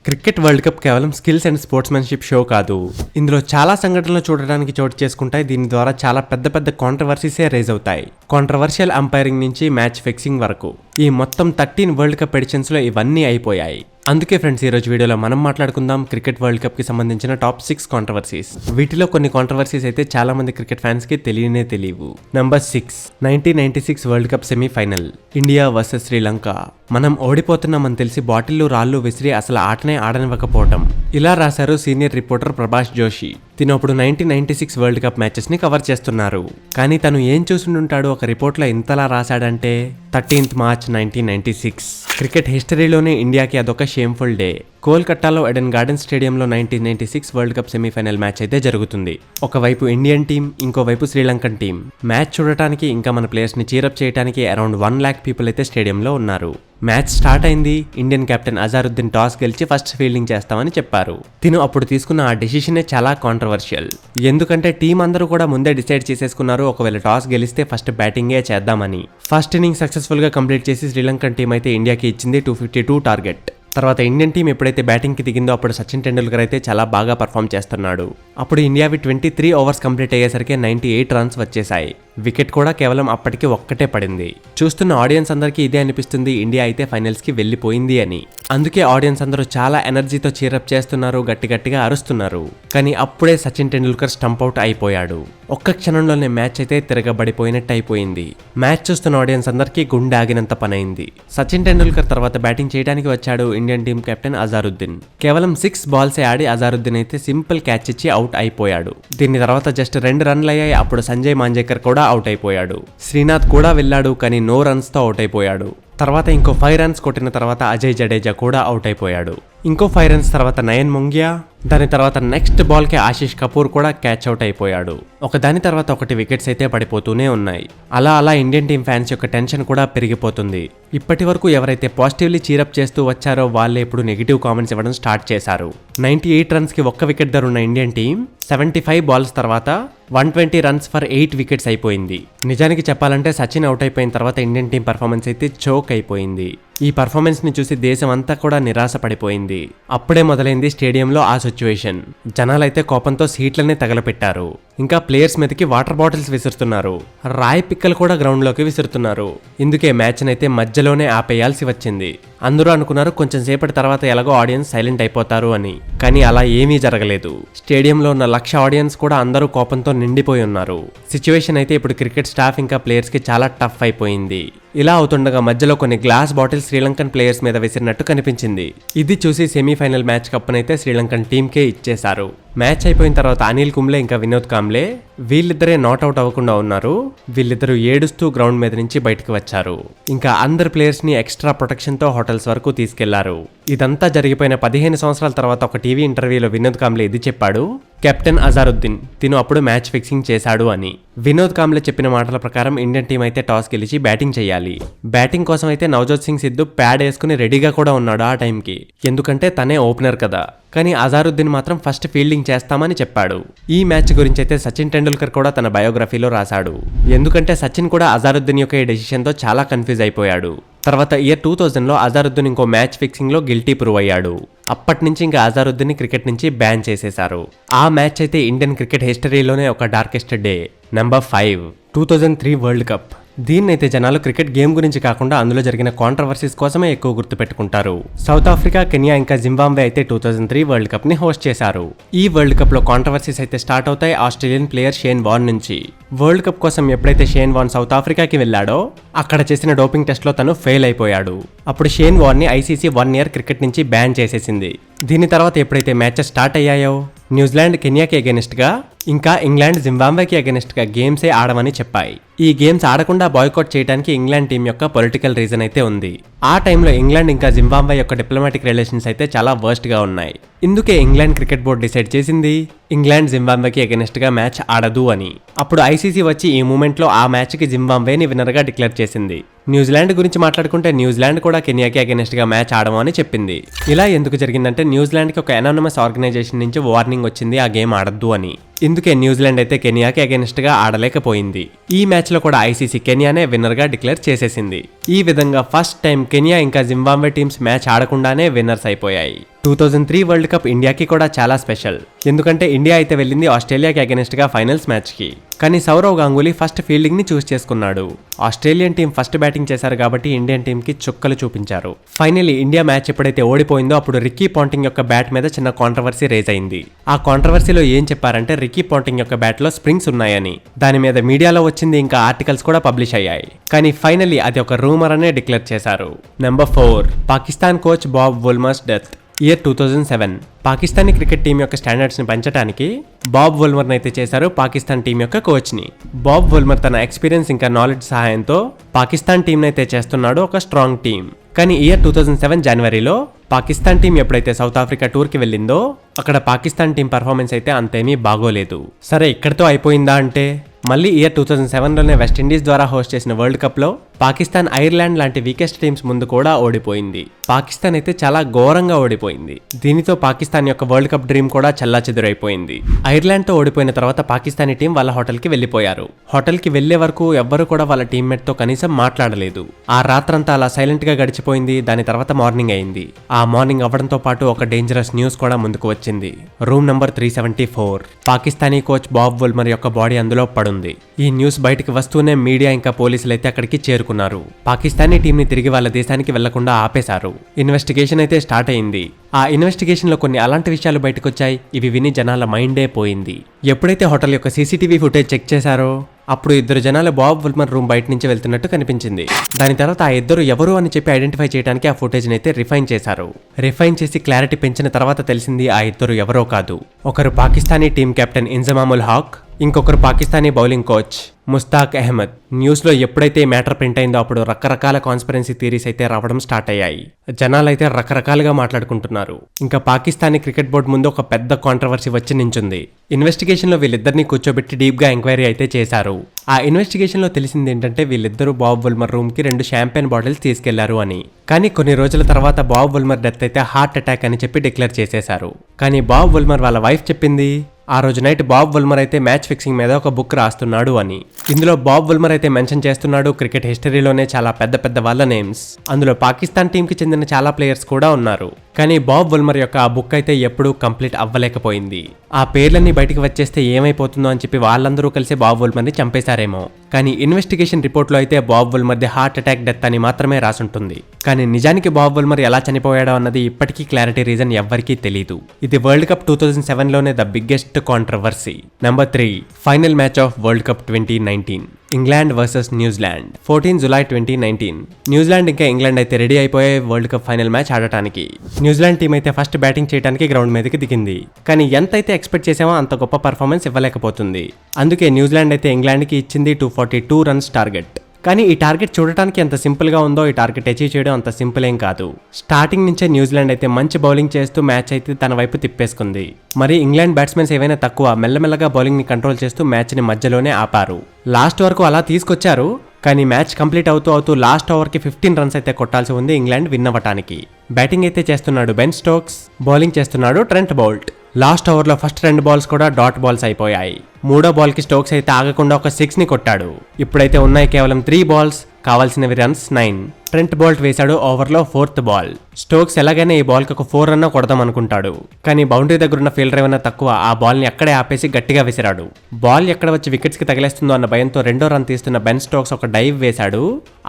Cricket world cup కేవలం skills and sportsmanship show కాదు. ఇందులో చాలా సంఘటనలు చూడడానికి చోటు చేసుకుంటాయి. దీని ద్వారా చాలా పెద్ద కాంట్రవర్సీసే రైజ్ అవుతాయి. కాంట్రవర్షియల్ అంపైరింగ్ నుంచి మ్యాచ్ ఫిక్సింగ్ వరకు ఈ మొత్తం 13 వరల్డ్ కప్ ఎడిషన్స్ లో ఇవన్నీ అయిపోయాయి. అందుకే ఫ్రెండ్స్, ఈ రోజు వీడియోలో మనం మాట్లాడుకుందాం క్రికెట్ వరల్డ్ కప్ కి సంబంధించిన టాప్ 6 కాంట్రవర్సీస్. వీటిలో కొన్ని కాంట్రవర్సీస్ అయితే చాలా మంది క్రికెట్ ఫ్యాన్స్ కి తెలియనే తెలియవు. Number 6, 1996 world cup semi-final, India versus Sri Lanka. మనం ఓడిపోతున్నామని తెలిసి బాటిల్లు రాళ్లు విసిరి అసలు ఆటనే ఆడనివ్వకపోవటం. ఇలా రాశారు సీనియర్ రిపోర్టర్ ప్రభాస్ జోషి. తిను అప్పుడు 1996 వరల్డ్ కప్ మ్యాచెస్ ని కవర్ చేస్తున్నారు. కానీ తను ఏం చూసుంటాడు ఒక రిపోర్ట్ లో ఇంతలా రాశాడంటే 13th March 1996 క్రికెట్ హిస్టరీలోనే ఇండియాకి అదొక షేమ్ఫుల్ డే. కోల్కతాలో ఎడెన్ గార్డెన్ స్టేడియంలో 1996 వరల్డ్ కప్ సెమీఫైనల్ మ్యాచ్ అయితే జరుగుతుంది. ఒకవైపు ఇండియన్ టీం, ఇంకోవైపు శ్రీలంకన్ టీం. మ్యాచ్ చూడటానికి ఇంకా మన ప్లేయర్స్ ని చీరప్ చేయడానికి అరౌండ్ 1 lakh పీపుల్ అయితే స్టేడియంలో ఉన్నారు. మ్యాచ్ స్టార్ట్ అయింది. ఇండియన్ కెప్టెన్ అజారుద్దీన్ టాస్ గెలిచి ఫస్ట్ ఫీల్డింగ్ చేస్తామని చెప్పారు. తిను అప్పుడు తీసుకున్న ఆ డెసిషనే చాలా కాంట్రవర్షియల్. ఎందుకంటే టీం అందరూ కూడా ముందే డిసైడ్ చేసేసుకున్నారు ఒకవేళ టాస్ గెలిస్తే ఫస్ట్ బ్యాటింగే చేద్దామని. ఫస్ట్ ఇన్నింగ్ సక్సెస్ఫుల్ గా కంప్లీట్ చేసి శ్రీలంకన్ టీం అయితే ఇండియాకి ఇచ్చింది 252 టార్గెట్. తర్వాత ఇండియన్ టీం ఎప్పుడైతే బ్యాటింగ్కి దిగిందో అప్పుడు సచిన్ టెండూల్కర్ అయితే చాలా బాగా పర్ఫామ్ చేస్తున్నాడు. అప్పుడు ఇండియావి 23 ఓవర్స్ కంప్లీట్ అయ్యేసరికి 98 రన్స్ వచ్చేసాయి. వికెట్ కూడా కేవలం అప్పటికి ఒక్కటే పడింది. చూస్తున్న ఆడియన్స్ అందరికీ ఇదే అనిపిస్తుంది, ఇండియా అయితే ఫైనల్స్ కి వెళ్లిపోయింది అని. అందుకే ఆడియన్స్ అందరూ చాలా ఎనర్జీతో చీరప్ చేస్తున్నారు, గట్టిగా అరుస్తున్నారు. కానీ అప్పుడే సచిన్ టెండూల్కర్ స్టంప్ అవుట్ అయిపోయాడు. ఒక్క క్షణంలోనే మ్యాచ్ అయితే తిరగబడిపోయినట్టు అయిపోయింది. మ్యాచ్ చూస్తున్న ఆడియన్స్ అందరికీ గుండె ఆగినంత పనైంది. సచిన్ టెండూల్కర్ తర్వాత బ్యాటింగ్ చేయడానికి వచ్చాడు ఇండియన్ టీం కెప్టెన్ అజారుద్దీన్. కేవలం 6 బాల్సే ఆడి అజారుద్దీన్ అయితే సింపుల్ క్యాచ్ ఇచ్చి అవుట్ అయిపోయాడు. దీని తర్వాత జస్ట్ 2 రన్లు అయ్యాయి. అప్పుడు సంజయ్ మాంజేకర్ కూడా అవుట్ అయిపోయాడు. శ్రీనాథ్ కూడా వెళ్ళాడు, కానీ నో రన్స్ తో అవుట్ అయిపోయాడు. తర్వాత ఇంకో 5 రన్స్ కొట్టిన తర్వాత అజయ్ జడేజా కూడా అవుట్ అయిపోయాడు. ఇంకో 5 రన్స్ తర్వాత నయన్ మొంగియా, దాని తర్వాత నెక్స్ట్ బాల్ కి ఆశీష్ కపూర్ కూడా క్యాచ్ అవుట్ అయిపోయాడు. ఒకదాని తర్వాత ఒకటి వికెట్స్ అయితే పడిపోతూనే ఉన్నాయి. అలా ఇండియన్ టీం ఫ్యాన్స్ యొక్క టెన్షన్ కూడా పెరిగిపోతుంది. ఇప్పటి వరకు ఎవరైతే పాజిటివ్లీ చీరప్ చేస్తూ వచ్చారో వాళ్ళే ఇప్పుడు నెగిటివ్ కామెంట్స్ ఇవ్వడం స్టార్ట్ చేశారు. 98 రన్స్ కి ఒక్క వికెట్ ధర ఉన్న ఇండియన్ టీం 75 బాల్స్ తర్వాత 120 రన్స్ ఫర్ 8 వికెట్స్ అయిపోయింది. నిజానికి చెప్పాలంటే సచిన్ అవుట్ అయిపోయిన తర్వాత ఇండియన్ టీం పర్ఫార్మెన్స్ అయితే చోక్ అయిపోయింది. ఈ పర్ఫార్మెన్స్ ని చూసి దేశం అంతా కూడా నిరాశ పడిపోయింది. అప్పుడే మొదలైంది స్టేడియంలో ఆ సిచ్యువేషన్. జనాలైతే కోపంతో సీట్లనే తగలపెట్టారు. ఇంకా ప్లేయర్స్ మీదకి వాటర్ బాటిల్స్ విసురుతున్నారు. రాయి పిక్కలు కూడా గ్రౌండ్ లోకి విసురుతున్నారు. ఇందుకే మ్యాచ్ అయితే మధ్యలోనే ఆపేయాల్సి వచ్చింది. అందరూ అనుకున్నారు కొంచెం సేపటి తర్వాత ఎలాగో ఆడియన్స్ సైలెంట్ అయిపోతారు అని. కానీ అలా ఏమీ జరగలేదు. స్టేడియంలో ఉన్న 1,00,000 ఆడియన్స్ కూడా అందరూ కోపంతో నిండిపోయి ఉన్నారు. సిచ్యువేషన్ అయితే ఇప్పుడు క్రికెట్ స్టాఫ్ ఇంకా ప్లేయర్స్ కి చాలా టఫ్ అయిపోయింది. ఇలా అవుతుండగా మధ్యలో కొన్ని గ్లాస్ బాటిల్స్ శ్రీలంకన్ ప్లేయర్స్ మీద విసిరినట్టు కనిపించింది. ఇది చూసి సెమీఫైనల్ మ్యాచ్ కప్పునైతే శ్రీలంకన్ టీంకే ఇచ్చేశారు. మ్యాచ్ అయిపోయిన తర్వాత అనిల్ కుంబ్లే ఇంకా వినోద్ కాంబ్లే వీళ్ళిద్దరే నాట్అవుట్ అవ్వకుండా ఉన్నారు. వీళ్ళిద్దరూ ఏడుస్తూ గ్రౌండ్ మీద నుంచి బయటకు వచ్చారు. ఇంకా అందరు ప్లేయర్స్ ని ఎక్స్ట్రా ప్రొటెక్షన్ తో హోటల్స్ వరకు తీసుకెళ్లారు. ఇదంతా జరిగిపోయిన 15 సంవత్సరాల తర్వాత ఒక టీవీ ఇంటర్వ్యూలో వినోద్ కాంబ్లే ఇది చెప్పాడు, కెప్టెన్ అజారుద్దీన్ తిను అప్పుడు మ్యాచ్ ఫిక్సింగ్ చేశాడు అని. వినోద్ కాంబ్లే చెప్పిన మాటల ప్రకారం ఇండియన్ టీం అయితే టాస్ గెలిచి బ్యాటింగ్ చేయాలి. బ్యాటింగ్ కోసం అయితే నవజోత్ సింగ్ సిద్ధు ప్యాడ్ వేసుకుని రెడీగా కూడా ఉన్నాడు ఆ టైంకి. ఎందుకంటే తనే ఓపెనర్ కదా. కానీ అజారుద్దీన్ మాత్రం ఫస్ట్ ఫీల్డింగ్ చేస్తామని చెప్పాడు. ఈ మ్యాచ్ గురించి అయితే సచిన్ టెండూల్కర్ కూడా తన బయోగ్రఫీలో రాశాడు. ఎందుకంటే సచిన్ కూడా అజారుద్దీన్ యొక్క ఈ డెసిషన్ తో చాలా కన్ఫ్యూజ్ అయిపోయాడు. తర్వాత ఇయర్ 2000లో అజారుద్దీన్ ఇంకో మ్యాచ్ ఫిక్సింగ్ లో గిల్టీ ప్రూవ్ అయ్యాడు. అప్పటి నుంచి ఇంకా అజారుద్దీన్ క్రికెట్ నుంచి బ్యాన్ చేసేశారు. ఆ మ్యాచ్ అయితే ఇండియన్ క్రికెట్ హిస్టరీలోనే ఒక darkest day. Number 5, 2003 world cup. దీన్నైతే జనాలు క్రికెట్ గేమ్ గురించి కాకుండా అందులో జరిగిన కాంట్రవర్సీస్ కోసమే ఎక్కువ గుర్తుపెట్టుకుంటారు. సౌత్ ఆఫ్రికా, కెన్యా ఇంకా జింబాబ్వే అయితే 2003 వరల్డ్ కప్ ని హోస్ట్ చేశారు. ఈ వరల్డ్ కప్ లో కాంట్రవర్సీస్ అయితే స్టార్ట్ అవుతాయి ఆస్ట్రేలియన్ ప్లేయర్ షేన్ వార్న్ నుంచి. వరల్డ్ కప్ కోసం ఎప్పుడైతే షేన్ వార్న్ సౌత్ ఆఫ్రికాకి వెళ్ళాడో అక్కడ చేసిన డోపింగ్ టెస్ట్ లో తను ఫెయిల్ అయిపోయాడు. అప్పుడు షేన్ వార్న్ ని ఐసీసీ 1 year క్రికెట్ నుంచి బ్యాన్ చేసేసింది. దీని తర్వాత ఎప్పుడైతే మ్యాచెస్ స్టార్ట్ అయ్యాయో న్యూజిలాండ్ కెన్యాకి అగెనిస్ట్ గా ఇంకా ఇంగ్లాండ్ జింబాబ్వేకి అగెనిస్ట్ గా గేమ్సే ఆడమని చెప్పాయి. ఈ గేమ్స్ ఆడకుండా బాయ్కాట్ చేయడానికి ఇంగ్లాండ్ టీం యొక్క పొలిటికల్ రీజన్ అయితే ఉంది. ఆ టైంలో ఇంగ్లాండ్ ఇంకా జింబాబ్వే యొక్క డిప్లొమాటిక్ రిలేషన్స్ అయితే చాలా వర్స్ట్ గా ఉన్నాయి. ఇందుకే ఇంగ్లాండ్ క్రికెట్ బోర్డు డిసైడ్ చేసింది ఇంగ్లాండ్ జింబాబ్వేకి అగెనిస్ట్ గా మ్యాచ్ ఆడదు అని. అప్పుడు ఐసీసీ వచ్చి ఈ మూమెంట్ లో ఆ మ్యాచ్ కి జింబాబ్వేని విన్నర్ గా డిక్లేర్ చేసింది. న్యూజిలాండ్ గురించి మాట్లాడుకుంటే న్యూజిలాండ్ కూడా కెన్యాకి అగెనిస్ట్ గా మ్యాచ్ ఆడము అని చెప్పింది. ఇలా ఎందుకు జరిగిందంటే న్యూజిలాండ్ కి ఒక అనానమస్ ఆర్గనైజేషన్ నుంచి వార్నింగ్ వచ్చింది ఆ గేమ్ ఆడద్దు అని. ఇందుకే న్యూజిలాండ్ అయితే కెన్యాకి అగెనిస్ట్ గా ఆడలేకపోయింది. ఈ మ్యాచ్ లో కూడా ఐసీసీ కెన్యానే విన్నర్ గా డిక్లేర్ చేసేసింది. ఈ విధంగా ఫస్ట్ టైం కెన్యా ఇంకా జింబాబ్వే టీమ్స్ మ్యాచ్ ఆడకుండానే విన్నర్స్ అయిపోయాయి. 2003 వరల్డ్ కప్ ఇండియాకి కూడా చాలా స్పెషల్. ఎందుకంటే ఇండియా అయితే వెళ్ళింది ఆస్ట్రేలియాకి అగెనిస్ట్ గా ఫైనల్స్ మ్యాచ్ కి. కానీ సౌరవ్ గాంగూలీ ఫస్ట్ ఫీల్డింగ్ ని చూస్ చేసుకున్నాడు. ఆస్ట్రేలియన్ టీం ఫస్ట్ బ్యాటింగ్ చేశారు కాబట్టి ఇండియన్ టీం కి చుక్కలు చూపించారు. ఫైనల్లీ ఇండియా మ్యాచ్ ఎప్పుడైతే ఓడిపోయిందో అప్పుడు రిక్కీ పాంటింగ్ యొక్క బ్యాట్ మీద చిన్న కాంట్రవర్సీ రేజ్ అయింది. ఆ కాంట్రవర్సీలో ఏం చెప్పారంటే రిక్కీ పాంటింగ్ యొక్క బ్యాట్ లో స్ప్రింగ్స్ ఉన్నాయని. దాని మీద మీడియాలో వచ్చింది, ఇంకా ఆర్టికల్స్ కూడా పబ్లిష్ అయ్యాయి. కానీ ఫైనల్లీ అది ఒక రూమర్ అనే డిక్లేర్ చేశారు. Number 4, Pakistan coach Bob Woolmer's death. Year 2007. Pakistani cricket team యొక్క స్టాండర్డ్స్ ని పెంచడానికి బాబ్ వోల్మర్ అయితే చేశారు పాకిస్తాన్ టీం యొక్క కోచ్ ని. బాబ్ వోల్మర్ తన ఎక్స్పీరియన్స్ ఇంకా నాలెడ్జ్ సహాయంతో పాకిస్తాన్ టీం అయితే చేస్తున్నాడు ఒక స్ట్రాంగ్ టీం. కానీ ఇయర్ 2007 జనవరిలో పాకిస్తాన్ టీం ఎప్పుడైతే సౌత్ ఆఫ్రికా టూర్ కి వెళ్ళిందో అక్కడ పాకిస్తాన్ టీం పర్ఫార్మెన్స్ అయితే అంతేమీ బాగోలేదు. సరే ఇక్కడితో అయిపోయిందా అంటే మళ్ళీ ఇయర్ 2007లోనే వెస్టిండీస్ ద్వారా హోస్ట్ చేసిన వరల్డ్ కప్ లో పాకిస్తాన్ ఐర్లాండ్ లాంటి వీకెస్ట్ టీమ్స్ ముందు కూడా ఓడిపోయింది. పాకిస్తాన్ అయితే చాలా ఘోరంగా ఓడిపోయింది. దీనితో పాకిస్తాన్ యొక్క వరల్డ్ కప్ డ్రీమ్ కూడా చెల్లాచెదురైపోయింది. ఐర్లాండ్ తో ఓడిపోయిన తర్వాత పాకిస్తానీ టీం వాళ్ళ హోటల్ కి వెళ్లిపోయారు. హోటల్ కి వెళ్లే వరకు ఎవ్వరు కూడా వాళ్ళ టీమ్మేట్ తో కనీసం మాట్లాడలేదు. ఆ రాత్రంతా అలా సైలెంట్ గా గడిచిపోయింది. దాని తర్వాత మార్నింగ్ అయింది. ఆ మార్నింగ్ అవ్వడంతో పాటు ఒక డేంజరస్ న్యూస్ కూడా ముందుకు వచ్చింది. Room number 374 Pakistani coach Bob Woolmer యొక్క బాడీ అందులో పడుంది. ఈ న్యూస్ బయటకు వస్తూనే మీడియా ఇంకా పోలీసులు అయితే అక్కడికి చేరుకున్నారు. పాకిస్తానీ టీం ని తిరిగి వాళ్ళ దేశానికి వెళ్లకుండా ఆపేశారు. ఇన్వెస్టిగేషన్ అయితే స్టార్ట్ అయింది. ఆ ఇన్వెస్టిగేషన్ లో కొన్ని అలాంటి విషయాలు బయటకు వచ్చాయి. ఇవి విని జనాల మైండే పోయింది. ఎప్పుడైతే హోటల్ యొక్క సీసీటీవీ ఫుటేజ్ చెక్ చేశారో అప్పుడు 2 జనాలు బాబ్ వోల్మర్ రూమ్ బయట నుంచి వెళ్తున్నట్టు కనిపించింది. దాని తర్వాత ఆ 2 ఎవరు అని చెప్పి ఐడెంటిఫై చేయడానికి ఆ ఫుటేజ్ అయితే రిఫైన్ చేశారు. రిఫైన్ చేసి క్లారిటీ పెంచిన తర్వాత తెలిసింది ఆ 2 ఎవరో కాదు. ఒకరు పాకిస్తానీ టీం కెప్టెన్ ఇంజమాముల్ హాక్, ఇంకొకరు Pakistani bowling coach Mushtaq Ahmed. News లో ఎప్పుడైతే మ్యాటర్ ప్రింట్ అయిందో అప్పుడు రకరకాల కాన్స్పిరెన్సీ థియరీస్ అయితే రావడం స్టార్ట్ అయ్యాయి. జనాలు అయితే రకరకాలుగా మాట్లాడుకుంటున్నారు. ఇంకా పాకిస్తానీ క్రికెట్ బోర్డు ముందు ఒక పెద్ద కాంట్రవర్సీ వచ్చి నించుంది. ఇన్వెస్టిగేషన్ లో వీళ్ళిద్దరిని కూర్చోబెట్టి డీప్ గా ఎంక్వైరీ అయితే చేశారు. ఆ ఇన్వెస్టిగేషన్ లో తెలిసింది ఏంటంటే వీళ్ళిద్దరూ బాబ్ వోల్మర్ రూమ్ కి 2 షాంపెయిన్ బాటిల్స్ తీసుకెళ్లారు అని. కానీ కొన్ని రోజుల తర్వాత బాబ్ వోల్మర్ డెత్ అయితే హార్ట్ అటాక్ అని చెప్పి డిక్లేర్ చేసేశారు. కానీ బాబ్ వోల్మర్ వాళ్ళ వైఫ్ చెప్పింది ఆ రోజు నైట్ బాబ్ వోల్మర్ అయితే మ్యాచ్ ఫిక్సింగ్ మీద ఒక బుక్ రాస్తున్నాడు అని. ఇందులో బాబ్ వోల్మర్ అయితే మెన్షన్ చేస్తున్నాడు క్రికెట్ హిస్టరీలోనే చాలా పెద్ద పెద్ద వాళ్ళ నేమ్స్. అందులో పాకిస్తాన్ టీం కి చెందిన చాలా ప్లేయర్స్ కూడా ఉన్నారు. కానీ బాబ్ వోల్మర్ యొక్క ఆ బుక్ అయితే ఎప్పుడూ కంప్లీట్ అవ్వలేకపోయింది. ఆ పేర్లన్నీ బయటకు వచ్చేస్తే ఏమైపోతుందో అని చెప్పి వాళ్ళందరూ కలిసి బాబ్ వోల్మర్ ని చంపేశారేమో. కానీ ఇన్వెస్టిగేషన్ రిపోర్ట్ లో అయితే Bob Woolmer the heart attack death అని మాత్రమే రాసుంటుంది. కానీ నిజానికి బాబ్ వోల్మర్ ఎలా చనిపోయాడో అన్నది ఇప్పటికీ క్లారిటీ రీజన్ ఎవ్వరికీ తెలీదు. ఇది వరల్డ్ కప్ 2007లోనే the biggest controversy. Number 3, final match of world cup 2019 England versus New Zealand. 14 July 2019. New Zealand ఇంకా ఇంగ్లాండ్ అయితే రెడీ అయిపోయాయి వరల్డ్ కప్ ఫైనల్ మ్యాచ్ ఆడటానికి. న్యూజిలాండ్ టీం అయితే ఫస్ట్ బ్యాటింగ్ చేయడానికి గ్రౌండ్ మీదకి దిగింది. కానీ ఎంతైతే ఎక్స్పెక్ట్ చేసామో అంత గొప్ప పర్ఫార్మెన్స్ ఇవ్వలేకపోతుంది. అందుకే న్యూజిలాండ్ అయితే ఇంగ్లాండ్ కి ఇచ్చింది 242 రన్స్ టార్గెట్. కానీ ఈ టార్గెట్ చూడటానికి ఎంత సింపుల్ గా ఉందో ఈ టార్గెట్ అచీవ్ చేయడం అంత సింపుల్ ఏం కాదు. స్టార్టింగ్ నుంచే న్యూజిలాండ్ అయితే మంచి బౌలింగ్ చేస్తూ మ్యాచ్ అయితే తన వైపు తిప్పేసుకుంది. మరి ఇంగ్లాండ్ బ్యాట్స్మెన్స్ ఏవైనా తక్కువ మెల్లమెల్లగా బౌలింగ్ ని కంట్రోల్ చేస్తూ మ్యాచ్ ని మధ్యలోనే ఆపారు. లాస్ట్ వరకు అలా తీసుకొచ్చారు. కానీ మ్యాచ్ కంప్లీట్ అవుతూ లాస్ట్ ఓవర్ కి 15 రన్స్ అయితే కొట్టాల్సి ఉంది ఇంగ్లాండ్ విన్ అవ్వటానికి. బ్యాటింగ్ అయితే చేస్తున్నాడు బెన్ స్టోక్స్, బౌలింగ్ చేస్తున్నాడు ట్రెంట్ బౌల్ట్. లాస్ట్ ఓవర్లో ఫస్ట్ 2 బాల్స్ కూడా డాట్ బాల్స్ అయిపోయాయి. 3వ బాల్ కి స్టోక్స్ అయితే ఆగకుండా ఒక 6 ని కొట్టాడు. ఇప్పుడైతే ఉన్నాయి కేవలం 3 బాల్స్, కావాల్సినవి రన్స్ 9. ట్రెంట్ బౌల్ట్ వేశాడు ఓవర్లో 4th బాల్. స్టోక్స్ ఎలాగైనా ఈ బాల్ కి ఒక 4 రన్ కొడదాం అనుకుంటాడు. కానీ బౌండరీ దగ్గర ఉన్న ఫీల్డర్ ఏమైనా తక్కువ ఆ బాల్ ని అక్కడే ఆపేసి గట్టిగా విసిరాడు. బాల్ ఎక్కడ వచ్చి వికెట్స్ కి తగిలేస్తుందో అన్న భయంతో 2వ రన్ తీస్తున్న బెన్ స్టోక్స్ ఒక డైవ్ వేశాడు.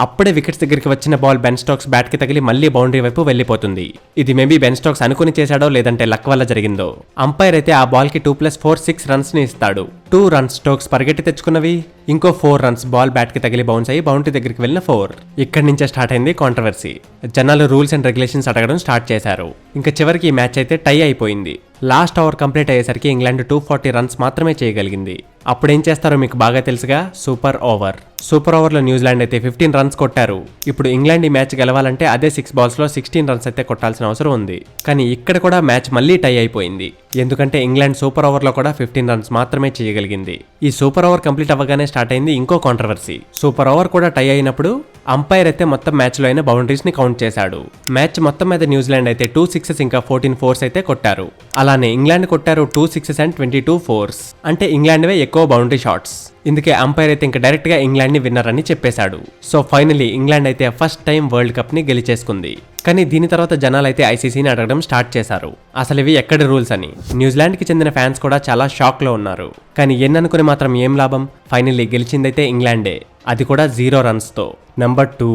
అప్పుడే వికెట్స్ దగ్గరికి వచ్చిన బాల్ బెన్ స్టోక్స్ బ్యాట్ కి తగిలి మళ్ళీ బౌండరీ వైపు వెళ్లిపోతుంది. ఇది మేబీ బెన్ స్టోక్స్ అనుకుని చేశాడో లేదంటే లక్ వల్ల జరిగిందో. అంపైర్ అయితే ఆ బాల్ కి 2+4 6 రన్స్ ని ఇస్తాడు. 2 రన్స్ స్టోక్స్ పరిగెట్టి తెచ్చుకున్నవి, ఇంకో 4 రన్స్ బాల్ బ్యాట్ కి తగిలి బౌన్స్ అయ్యి బౌండరీ దగ్గరికి వెళ్ళిన 4. ఇక్కడి నుంచే స్టార్ట్ అయింది కాంట్రవర్సీ. జనాలు రూల్స్ అండ్ రెగ్యులేషన్స్ అడగడం స్టార్ట్ చేశారు. ఇంకా చివరికి ఈ మ్యాచ్ అయితే టై అయిపోయింది. లాస్ట్ ఓవర్ కంప్లీట్ అయ్యేసరికి ఇంగ్లాండ్ 240 రన్స్ మాత్రమే చేయగలిగింది. అప్పుడేం చేస్తారో మీకు బాగా తెలుసుగా, సూపర్ ఓవర్. సూపర్ ఓవర్లో న్యూజిలాండ్ అయితే 15 రన్స్ కొట్టారు. ఇప్పుడు ఇంగ్లాండ్ ఈ మ్యాచ్ గెలవాలంటే అదే 6 బాల్స్ లో 16 రన్స్ అయితే కొట్టాల్సిన అవసరం ఉంది. కానీ ఇక్కడ కూడా మ్యాచ్ మళ్ళీ టై అయిపోయింది. ఎందుకంటే ఇంగ్లాండ్ సూపర్ ఓవర్లో కూడా 15 రన్స్ మాత్రమే చేయగలిగింది. ఈ సూపర్ ఓవర్ కంప్లీట్ అవ్వగానే స్టార్ట్ అయింది ఇంకో కాంట్రవర్సీ. సూపర్ ఓవర్ కూడా టై అయినప్పుడు అంపైర్ అయితే మొత్తం మ్యాచ్ లో అయిన బౌండరీస్ ని కౌంట్ చేశాడు. మ్యాచ్ మొత్తం మీద న్యూజిలాండ్ అయితే 2 6s ఇంకా 14 4s అయితే కొట్టారు. అలానే ఇంగ్లాండ్ కొట్టారు 2 6s అండ్ 22 4s. అంటే ఇంగ్లాండ్ వే ఎక్కువ బౌండరీ షాట్స్. ఇందుకే అంపైర్ అయితే ఇంకా డైరెక్ట్ గా ఇంగ్లాండ్ ని విన్నర్ అని చెప్పేశాడు. సో ఫైనలీ ఇంగ్లాండ్ అయితే ఫస్ట్ టైం వరల్డ్ కప్ ని గెలిచేసుకుంది. కానీ దీని తర్వాత జనాలు అయితే ఐసీసీని అడగడం స్టార్ట్ చేశారు, అసలు ఇవి ఎక్కడి రూల్స్ అని. న్యూజిలాండ్కి చెందిన ఫ్యాన్స్ కూడా చాలా షాక్లో ఉన్నారు. కానీ ఎన్ననుకుని మాత్రం ఏం లాభం, ఫైనల్లీ గెలిచిందైతే ఇంగ్లాండే, అది కూడా 0 రన్స్తో. నెంబర్ 2,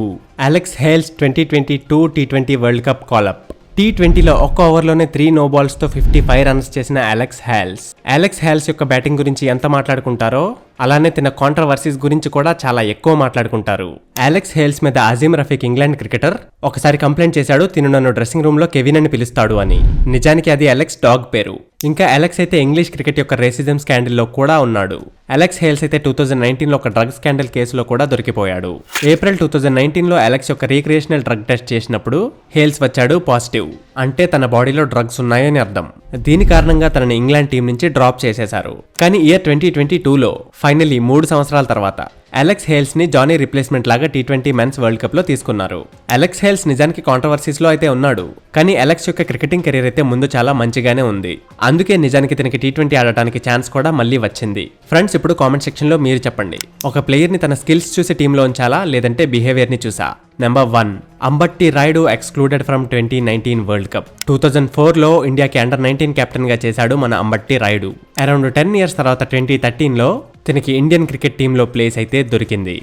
అలెక్స్ హేల్స్ 2022 టీ20 వరల్డ్ కప్ కాలప్. టీ20లో ఒక్క ఓవర్లోనే 3 నో బాల్స్తో 55 రన్స్ చేసిన అలెక్స్ హేల్స్ యొక్క బ్యాటింగ్ గురించి ఎంత మాట్లాడుకుంటారో అలానే తన కాంట్రవర్సీస్ గురించి కూడా చాలా ఎక్కువ మాట్లాడుకుంటారు. అలెక్స్ హేల్స్ మీద అజీమ్ రఫీక్ ఇంగ్లాండ్ క్రికెటర్ ఒకసారి కంప్లైంట్ చేశాడు, తిను నన్ను డ్రెస్సింగ్ రూమ్ లో కెవిన్ అని పిలుస్తాడు అని. నిజానికి అది అలెక్స్ డాగ్ పేరు. ఇంకా అలెక్స్ అయితే ఇంగ్లీష్ క్రికెట్ యొక్క రేసిజం స్కాండల్లో కూడా ఉన్నాడు. అలెక్స్ హేల్స్ అయితే 2019లో ఒక డ్రగ్ స్కాండల్ కేసులో కూడా దొరికిపోయాడు. ఏప్రిల్ 2019లో అలెక్స్ యొక్క రీక్రియేషనల్ డ్రగ్ టెస్ట్ చేసినప్పుడు హేల్స్ వచ్చాడు పాజిటివ్, అంటే తన బాడీలో డ్రగ్స్ ఉన్నాయని అర్థం. దీని కారణంగా తనని ఇంగ్లాండ్ టీం నుంచి డ్రాప్ చేసేశారు. కానీ ఇయర్ 2022లో ఫైనల్లీ 3 సంవత్సరాల తర్వాత అలెక్స్ హేల్స్ ని జానీ రిప్లేస్మెంట్ లాగా టీ20 మెన్స్ వరల్డ్ కప్ లో తీసుకున్నారు. అలెక్స్ హేల్స్ నిజానికి కాంట్రవర్సీస్ లో అయితే ఉన్నాడు, కానీ అలెక్స్ యొక్క క్రికెటింగ్ కెరీర్ అయితే ముందు చాలా మంచిగానే ఉంది. అందుకే నిజానికి తనకి టీ20 ఆడటానికి ఛాన్స్ కూడా మళ్ళీ వచ్చింది. ఫ్రెండ్స్, ఇప్పుడు కామెంట్ సెక్షన్ లో మీరు చెప్పండి, ఒక ప్లేయర్ ని తన స్కిల్స్ చూసి టీంలో ఉంచాలా లేదంటే బిహేవియర్ ని చూసా? Number 1, Ambati Rayudu excluded from 2019 world cup. 2004లో ఇండియాకి అండర్-19 కెప్టెన్ గా చేశాడు మన అంబట్టి రాయుడు. అరౌండ్ 10 ఇయర్స్ తర్వాత 2013లో తనకి ఇండియన్ క్రికెట్ టీంలో ప్లేస్ అయితే దొరికింది.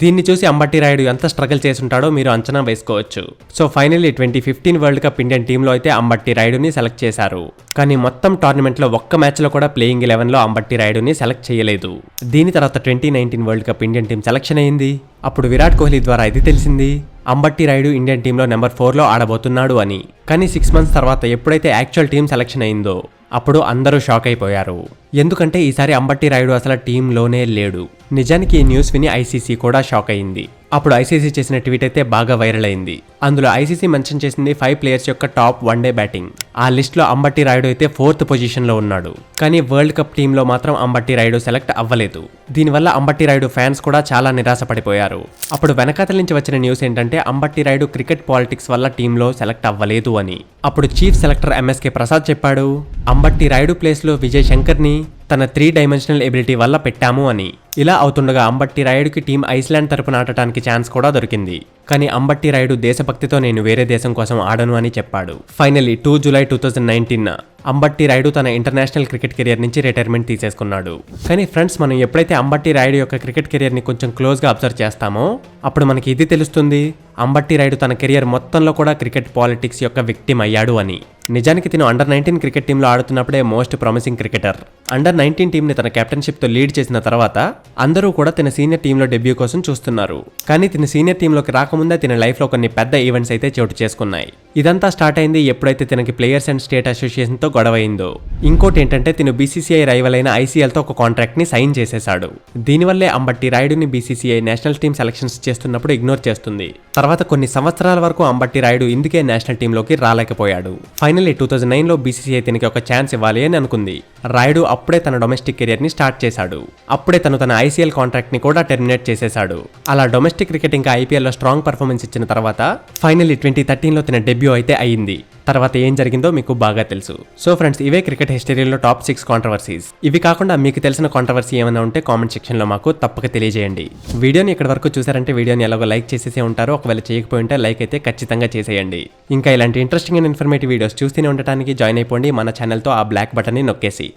దీన్ని చూసి అంబట్టి రాయుడు ఎంత స్ట్రగుల్ చేసుంటాడో మీరు అంచనా వేసుకోవచ్చు. So finally 2015 world cup Indian టీంలో అయితే అంబట్టి రాయుడుని సెలెక్ట్ చేశారు. కానీ మొత్తం టోర్నమెంట్లో ఒక్క మ్యాచ్లో కూడా ప్లేయింగ్ 11లో అంబట్టి రాయుడుని సెలెక్ట్ చేయలేదు. దీని తర్వాత 2019 world cup Indian team selection అయింది. అప్పుడు విరాట్ కోహ్లీ ద్వారా ఇది తెలిసింది, అంబట్టి రాయుడు ఇండియన్ టీంలో నెంబర్ 4లో ఆడబోతున్నాడు అని. కానీ 6 మంత్స్ తర్వాత ఎప్పుడైతే యాక్చువల్ టీం సెలెక్షన్ అయిందో అప్పుడు అందరూ షాక్ అయిపోయారు. ఎందుకంటే ఈసారి అంబట్టి రాయుడు అసలు టీంలోనే లేడు. నిజానికి ఈ న్యూస్ విని ఐసీసీ కూడా షాక్ అయింది. అప్పుడు ఐసీసీ చేసిన ట్వీట్ అయితే బాగా వైరల్ అయింది. అందులో ఐసీసీ మెన్షన్ చేసింది 5 ప్లేయర్స్ యొక్క టాప్ వన్డే బ్యాటింగ్. ఆ లిస్ట్ లో అంబట్టి రాయుడు అయితే 4th పొజిషన్ లో ఉన్నాడు. కానీ వరల్డ్ కప్ టీంలో మాత్రం అంబట్టి రాయుడు సెలెక్ట్ అవ్వలేదు. దీనివల్ల అంబట్టి రాయుడు ఫ్యాన్స్ కూడా చాలా నిరాశపడిపోయారు. అప్పుడు వెనకాతల నుంచి వచ్చిన న్యూస్ ఏంటంటే అంబట్టి రాయుడు క్రికెట్ పాలిటిక్స్ వల్ల టీంలో సెలెక్ట్ అవ్వలేదు అని. అప్పుడు చీఫ్ సెలెక్టర్ ఎంఎస్కే ప్రసాద్ చెప్పాడు, అంబట్టి రాయుడు ప్లేస్ లో విజయ్ శంకర్ ని తన 3 డైమెన్షనల్ ఎబిలిటీ వల్ల పెట్టాము అని. ఇలా అవుతుండగా అంబట్టి రాయుడుకి టీం ఐస్లాండ్ తరపున ఆడటానికి ఛాన్స్ కూడా దొరికింది. కానీ అంబట్టి రాయుడు దేశభక్తితో నేను వేరే దేశం కోసం ఆడను అని చెప్పాడు. ఫైనల్లీ 2 జూలై 2019 అంబట్టి రాయుడు తన ఇంటర్నేషనల్ క్రికెట్ కెరియర్ నుంచి రిటైర్మెంట్ తీసేసుకున్నాడు. కానీ ఫ్రెండ్స్, మనం ఎప్పుడైతే అంబట్టి రాయుడు యొక్క క్రికెట్ కెరియర్ ని కొంచెం క్లోజ్ గా అబ్జర్వ్ చేస్తామో అప్పుడు మనకి ఇది తెలుస్తుంది, అంబట్టి రాయుడు తన కెరియర్ మొత్తంలో కూడా క్రికెట్ పాలిటిక్స్ యొక్క విక్టిమ్ అయ్యాడు అని. నిజానికి తిను అండర్-19 క్రికెట్ టీంలో ఆడుతున్నప్పుడే మోస్ట్ ప్రామిసింగ్ క్రికెటర్. అండర్-19 టీంని తన కెప్టెన్షిప్ తో లీడ్ చేసిన తర్వాత అందరూ కూడా తన సీనియర్ టీంలో డెబ్యూ కోసం చూస్తున్నారు. కానీ తన సీనియర్ టీంలోకి రాకముందే తన లైఫ్ లో కొన్ని పెద్ద ఈవెంట్స్ అయితే చోటు చేసుకున్నాయి. ఇదంతా స్టార్ట్ అయింది ఎప్పుడైతే తనకి ప్లేయర్స్ అండ్ స్టేట్ అసోసియేషన్ తో గొడవ అయిందో. ఇంకోటి ఏంటంటే తిను బీసీసీఐ రైవల్ అయిన ఐసీఎల్ తో ఒక కాంట్రాక్ట్ ని సైన్ చేసేశాడు. దీనివల్లే అంబట్టి రాయుడుని బీసీసీఐ నేషనల్ టీమ్ సెలక్షన్స్ చేస్తున్నప్పుడు ఇగ్నోర్ చేస్తుంది. తర్వాత కొన్ని సంవత్సరాల వరకు అంబట్టి రాయుడు ఇందుకే నేషనల్ టీంలోకి రాలేకపోయాడు. ఫైనల్లీ 2009లో బీసీసీఐ తనకి ఒక ఛాన్స్ ఇవ్వాలి అని అనుకుంది. రాయుడు అప్పుడే తన డొమెస్టిక్ కెరియర్ ని స్టార్ట్ చేశాడు. అప్పుడే తన ఐసీఎల్ కాంట్రాక్ట్ ని కూడా టెర్మినేట్ చేసేశాడు. అలా డొమెస్టిక్ క్రికెట్ ఇంకా ఐపీఎల్ లో స్ట్రాంగ్ పర్ఫార్మెన్స్ ఇచ్చిన తర్వాత ఫైనల్లీ 2013లో తన డెబ్యూ అయితే అయ్యింది. తర్వాత ఏం జరిగిందో మీకు బాగా తెలుసు. సో ఫ్రెండ్స్, ఇవే క్రికెట్ హిస్టరీలో టాప్ 6 కాంట్రవర్సీస్. ఇవి కాకుండా మీకు తెలిసిన కాంట్రవర్సీ ఏమైనా ఉంటే కామెంట్ సెక్షన్ లో మాకు తప్పక తెలియజేయండి. వీడియోని ఇక్కడ వరకు చూసారంటే వీడియోని ఎలాగో లైక్ చేసేసే ఉంటారు. ఒకవేళ చేయకపోయి ఉంటే లైక్ అయితే ఖచ్చితంగా చేసేయండి. ఇంకా ఇలాంటి ఇంట్రెస్టింగ్ అండ్ ఇన్ఫర్మేటివ్ వీడియోస్ చూస్తూనే ఉండటానికి జాయిన్ అయిపోండి మన ఛానల్తో ఆ బ్లాక్ బటన్ ని నొక్కేసి.